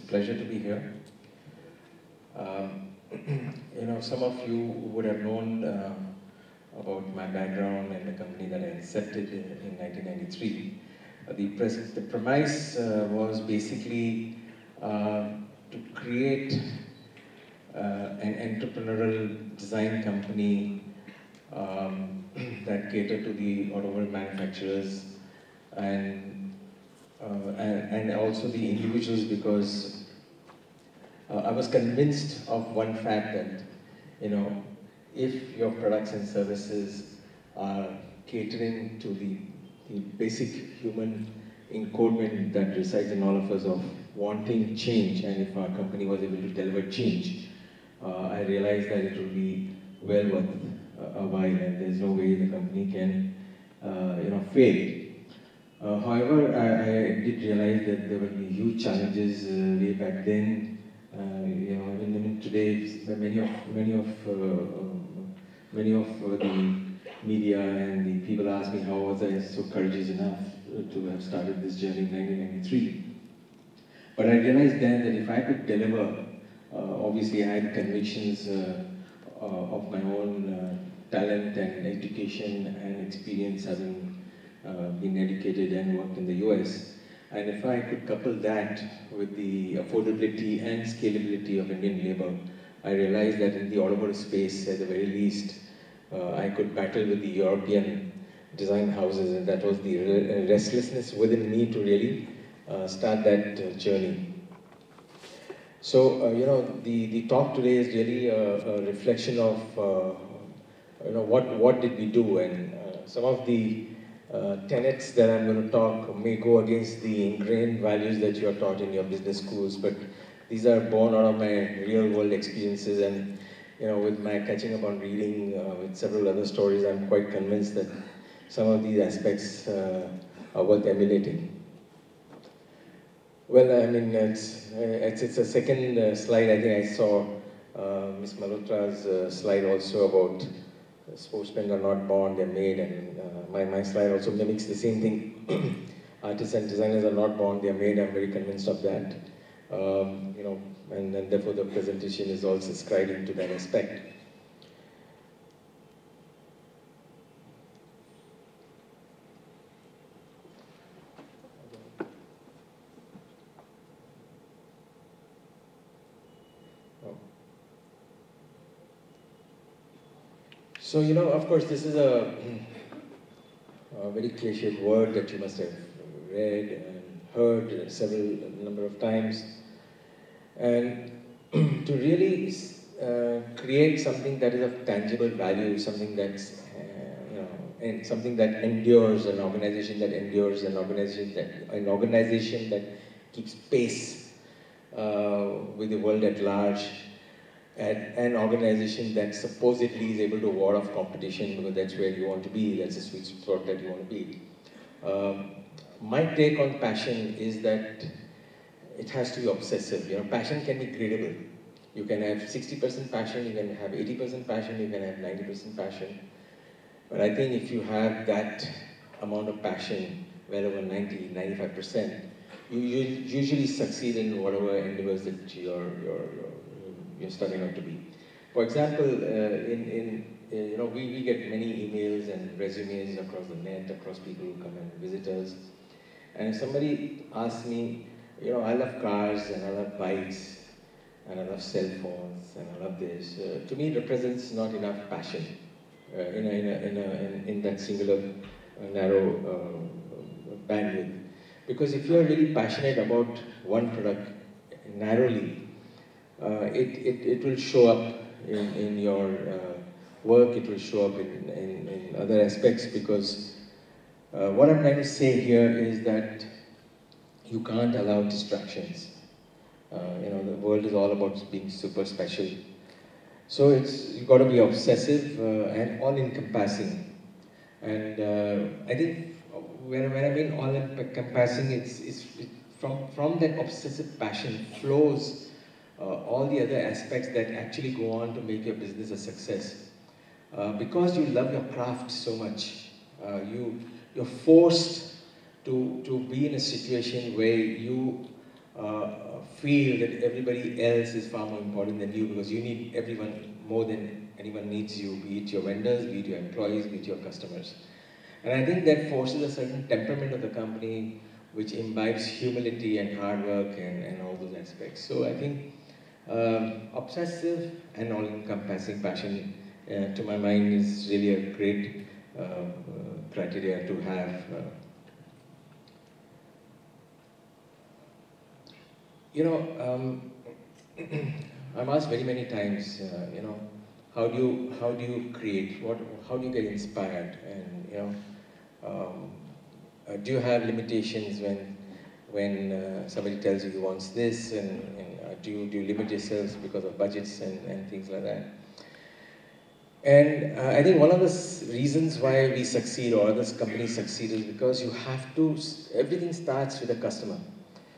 pleasure to be here. Some of you would have known about my background and the company that I incepted in 1993. The premise was basically to create an entrepreneurial design company that catered to the automobile manufacturers and also the individuals, because I was convinced of one fact that, if your products and services are catering to the basic human encodement that resides in all of us of wanting change, and if our company was able to deliver change, I realized that it will be well worth a while, and there's no way the company can, fail. However, I did realize that there will be huge challenges way back then. Even today, many of the media and the people ask me how was I so courageous enough to have started this journey in 1993. But I realized then that if I could deliver, obviously I had convictions of my own talent and education and experience, having been educated and worked in the US. And if I could couple that with the affordability and scalability of Indian labor, I realized that in the automotive space, at the very least, I could battle with the European design houses, and that was the restlessness within me to really start that journey. So, the talk today is really a reflection of, what did we do, and some of the tenets that I'm going to talk may go against the ingrained values that you are taught in your business schools, but these are born out of my real world experiences, and with my catching up on reading with several other stories, I'm quite convinced that some of these aspects are worth emulating. Well, I mean, it's a second slide. I think I saw Ms. Malhotra's slide also about sportsmen are not born, they're made, and my slide also mimics the same thing. Artists and designers are not born, they're made. I'm very convinced of that. And therefore the presentation is also ascribing to that aspect. So, of course, this is a very cliched word that you must have read and heard several number of times. And to really create something that is of tangible value, something that's, and something that endures, an organization that endures, an organization that keeps pace with the world at large, an organization that supposedly is able to ward off competition, because that's where you want to be, that's the sweet spot that you want to be. My take on passion is that it has to be obsessive. Passion can be gradable. You can have 60% passion, you can have 80% passion, you can have 90% passion. But I think if you have that amount of passion, well over 90, 95%, you usually succeed in whatever endeavors that you're starting out to be. For example, we get many emails and resumes across the net, across people who come and visit us. And if somebody asks me, I love cars and I love bikes and I love cell phones and I love this, to me it represents not enough passion in that singular narrow bandwidth. Because if you're really passionate about one product narrowly, it will show up in your work, it will show up in other aspects, because what I'm trying to say here is that you can't allow distractions. The world is all about being super special. So you've got to be obsessive and all-encompassing. And I think when I mean all-encompassing, it's from that obsessive passion flows all the other aspects that actually go on to make your business a success. Because you love your craft so much, you're forced to be in a situation where you feel that everybody else is far more important than you, because you need everyone more than anyone needs you, be it your vendors, be it your employees, be it your customers. And I think that forces a certain temperament of the company which imbibes humility and hard work and all those aspects. So I think obsessive and all-encompassing passion, to my mind, is really a great criteria to have. You know, I'm asked very many times, you know, how do you create? How do you get inspired? And you know, do you have limitations when somebody tells you he wants this, and do you limit yourselves because of budgets and things like that? And I think one of the reasons why we succeed, or other companies succeed, is because you have to, everything starts with the customer.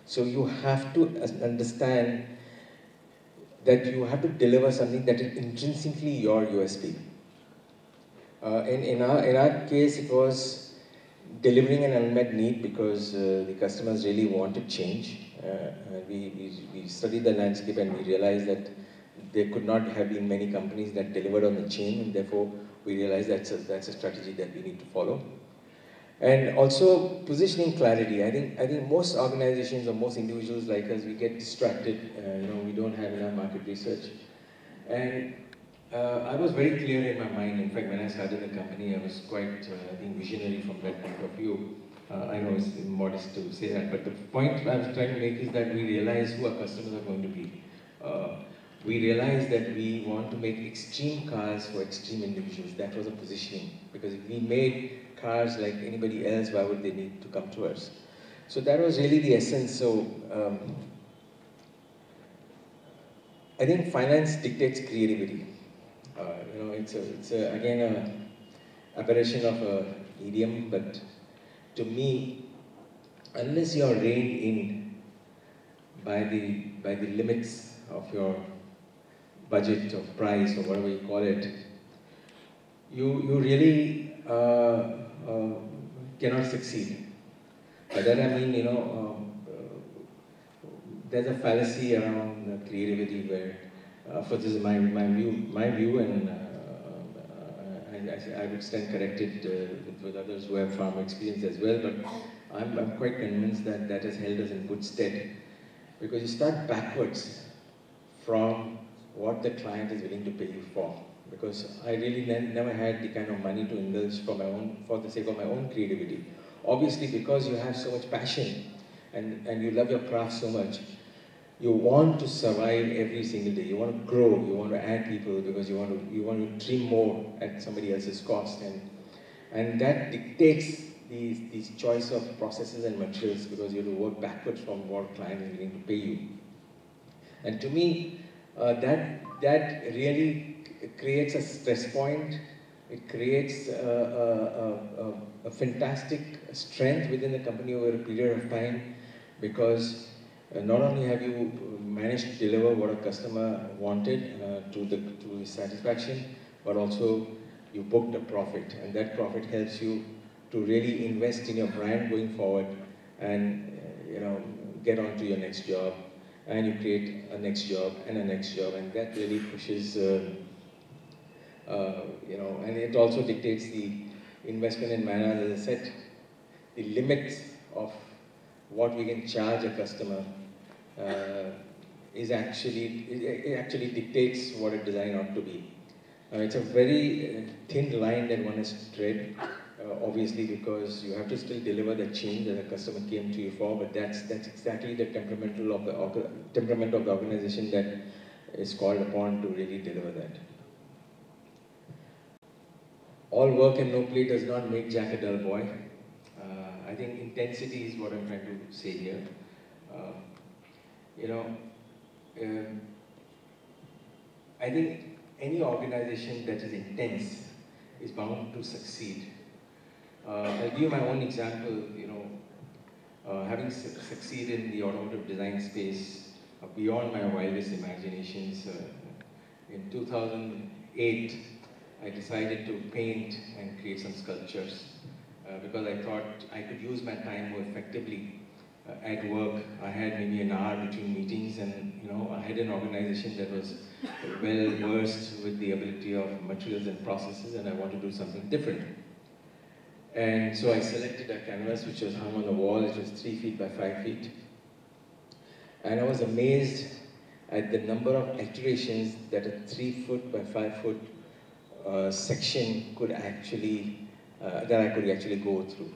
So you have to understand that you have to deliver something that is intrinsically your USP. In our case, it was delivering an unmet need, because the customers really wanted change. We studied the landscape and we realized that there could not have been many companies that delivered on the chain, and therefore we realized that's a strategy that we need to follow. And also positioning clarity. I think most organizations or most individuals like us, we get distracted. You know, we don't have enough market research. And I was very clear in my mind. In fact, when I started the company, I was quite, I think, visionary from that point of view. I know it's modest to say that, but the point I was trying to make is that we realize who our customers are going to be. We realized that we want to make extreme cars for extreme individuals. That was a positioning. Because if we made cars like anybody else, why would they need to come to us? So that was really the essence. So I think finance dictates creativity. You know, it's again an aberration of an idiom, but to me, unless you are reined in by the limits of your budget or price or whatever you call it, you really cannot succeed. By that I mean, you know, there's a fallacy around creativity where, for this is my view, and I would stand corrected with others who have far more experience as well, but I'm quite convinced that that has held us in good stead, because you start backwards from what the client is willing to pay you for. Because I really never had the kind of money to indulge for the sake of my own creativity. Obviously, because you have so much passion and you love your craft so much, you want to survive every single day. You want to grow. You want to add people, because you want to dream more at somebody else's cost, and that dictates these choice of processes and materials, because you have to work backwards from what client is willing to pay you. And to me, that really creates a stress point. It creates a fantastic strength within the company over a period of time, because not only have you managed to deliver what a customer wanted to his satisfaction, but also you booked a profit, and that profit helps you to really invest in your brand going forward, and you know, get on to your next job, and you create a next job and a next job, and that really pushes, you know, and it also dictates the investment in manner. As I said, the limits of what we can charge a customer it actually dictates what a design ought to be. It's a very thin line that one has to tread, obviously, because you have to still deliver the change that the customer came to you for, but that's exactly the temperament of the organization that is called upon to really deliver that. All work and no play does not make Jack a dull boy. I think intensity is what I'm trying to say here. You know, I think any organization that is intense is bound to succeed. I'll give you my own example. You know, having succeeded in the automotive design space beyond my wildest imaginations, in 2008, I decided to paint and create some sculptures because I thought I could use my time more effectively at work. I had maybe an hour between meetings, and I had an organization that was well versed with the ability of materials and processes, and I wanted to do something different. And so I selected a canvas which was hung on the wall. It was 3 feet by 5 feet. And I was amazed at the number of iterations that a 3 foot by 5 foot section could actually, that I could actually go through.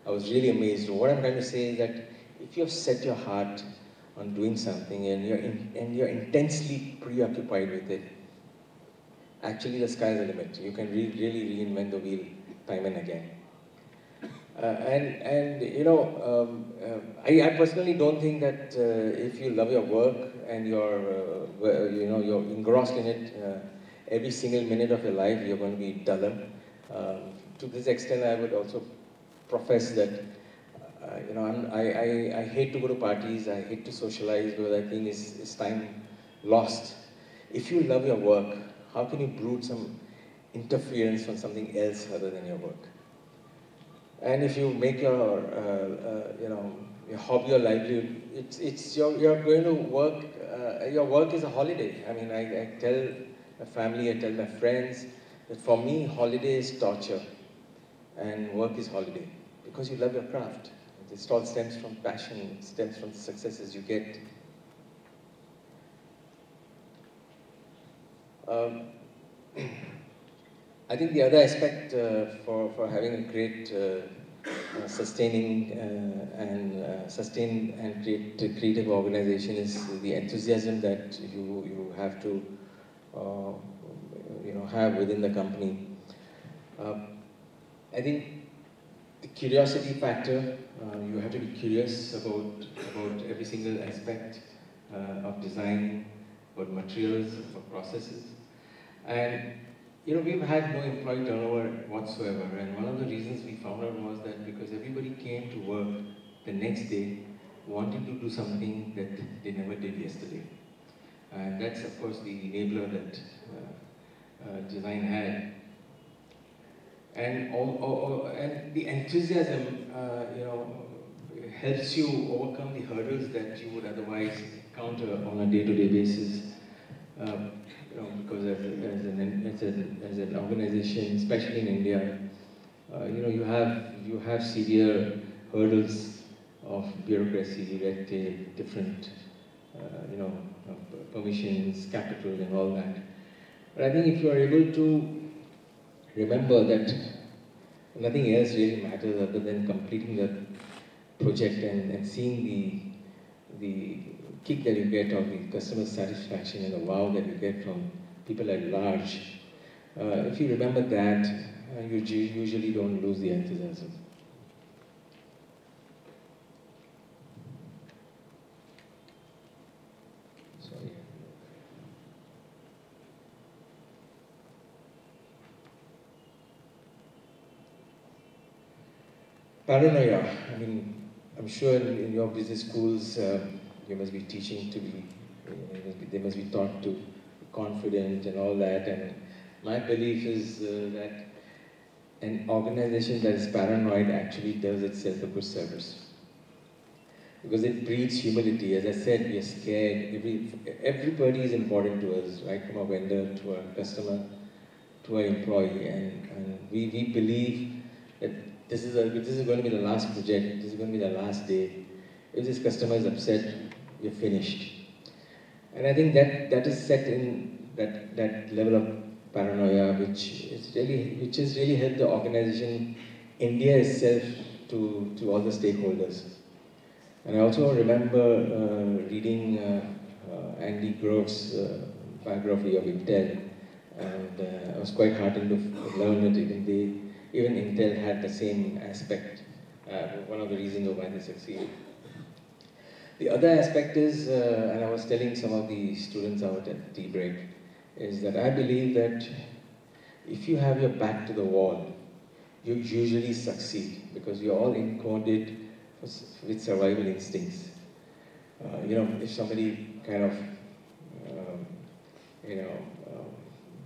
I was really amazed. What I'm trying to say is that if you have set your heart on doing something and you're intensely preoccupied with it, actually the sky's the limit. You can really reinvent the wheel time and again. I personally don't think that if you love your work and you're engrossed in it, every single minute of your life you're going to be duller. To this extent, I would also profess that I hate to go to parties, I hate to socialize, because I think it's time lost. If you love your work, how can you brood some interference from something else other than your work? And if you make your hobby or livelihood, you're going to work. Your work is a holiday. I mean, I tell my family, I tell my friends that for me, holiday is torture, and work is holiday, because you love your craft. It all stems from passion. It stems from the successes you get. I think the other aspect for having a great sustaining and sustained and creative organization is the enthusiasm that you have to have within the company. I think the curiosity factor, you have to be curious about every single aspect of design, about materials, about processes. And we've had no employee turnover whatsoever, and one of the reasons we found out was that because everybody came to work the next day wanting to do something that they never did yesterday. And that's, of course, the enabler that design had. And the enthusiasm, helps you overcome the hurdles that you would otherwise encounter on a day-to-day basis. Because as an organization, especially in India, you have severe hurdles of bureaucracy, red tape, different, permissions, capital, and all that. But I think if you are able to remember that nothing else really matters other than completing the project and seeing the kick that you get, or the customer satisfaction and the wow that you get from people at large, if you remember that, you usually don't lose the enthusiasm. Sorry. Paranoia. I mean, I'm sure in your business schools, you must be teaching to be, they must be taught to be confident and all that. And my belief is that an organization that is paranoid actually does itself a good service. Because it breeds humility. As I said, we are scared. Everybody is important to us, right? From our vendor to our customer to our employee. And we believe that this is going to be the last project, this is going to be the last day. If this customer is upset, we're finished. And I think that is set in that level of paranoia, which has really helped the organization, India itself, to all the stakeholders. And I also remember reading Andy Grove's biography of Intel, and I was quite heartened to learn that even Intel had the same aspect, one of the reasons why they succeeded. The other aspect is, and I was telling some of the students out at tea break, is that I believe that if you have your back to the wall, you usually succeed, because you're all encoded with survival instincts. If somebody kind of,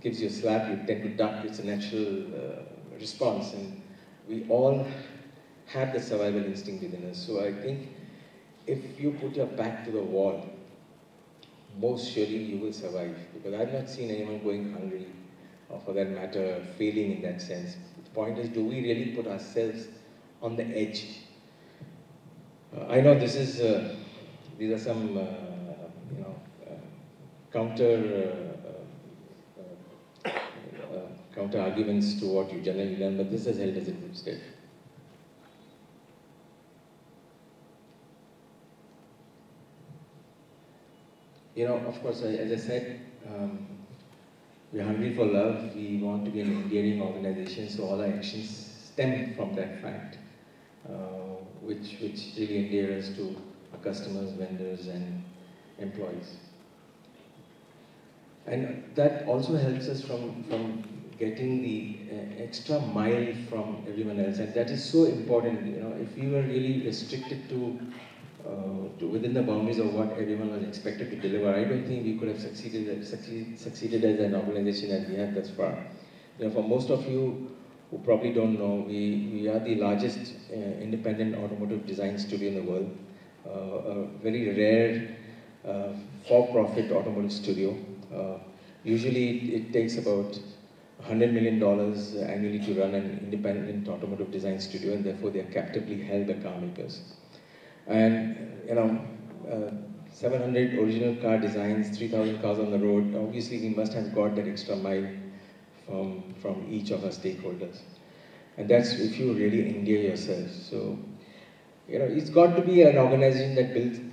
gives you a slap, you tend to duck. It's a natural response, and we all have the survival instinct within us. So I think if you put your back to the wall, most surely you will survive. Because I've not seen anyone going hungry, or for that matter, failing in that sense. The point is, do we really put ourselves on the edge? I know this is, these are some, counter arguments to what you generally learn, but this has held us in good stead. Of course, as I said, we're hungry for love. We want to be an endearing organization, so all our actions stem from that fact, which really endear us to our customers, vendors, and employees. And that also helps us from getting the extra mile from everyone else, and that is so important. If we were really restricted to within the boundaries of what everyone was expected to deliver, I don't think we could have succeeded as an organization as we have thus far. For most of you who probably don't know, we are the largest independent automotive design studio in the world, a very rare for-profit automotive studio. Usually it takes about $100 million annually to run an independent automotive design studio, and therefore they are captively held by car makers. And 700 original car designs, 3,000 cars on the road. Obviously, we must have got that extra mile from each of our stakeholders. And that's if you really endear yourself. So, it's got to be an organization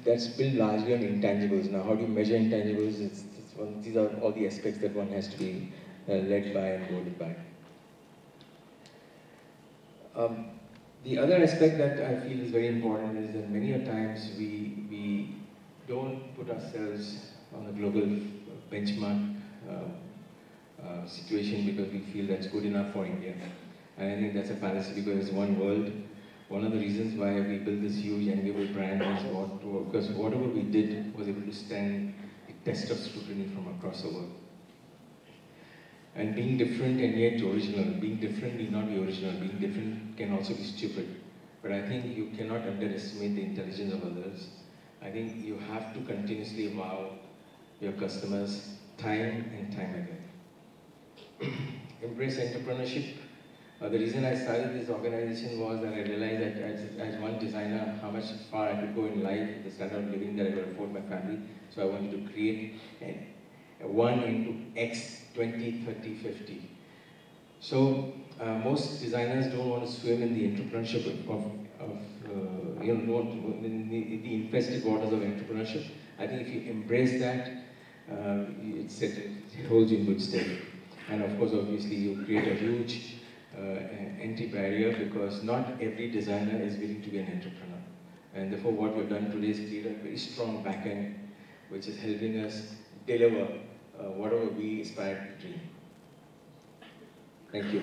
that's built largely on intangibles. Now, how do you measure intangibles? These are all the aspects that one has to be led by and boarded by. The other aspect that I feel is very important is that many a times we don't put ourselves on a global benchmark situation because we feel that's good enough for India. And I think that's a fallacy because it's one world. One of the reasons why we built this huge enviable brand was because whatever we did was able to stand the test of scrutiny from across the world. And being different and yet original. Being different need not be original. Being different can also be stupid. But I think you cannot underestimate the intelligence of others. I think you have to continuously wow your customers time and time again. Embrace entrepreneurship. The reason I started this organization was that I realized that as one designer, how much far I could go in life, the standard of living that I could afford my family. So I wanted to create a 1 into X 20, 30, 50. So most designers don't want to swim in the entrepreneurship in the infested waters of entrepreneurship. I think if you embrace that, it holds you in good stead. And of course, obviously, you create a huge entry barrier because not every designer is willing to be an entrepreneur. And therefore, what we've done today is create a very strong backend, which is helping us deliver whatever we aspire to dream. Thank you.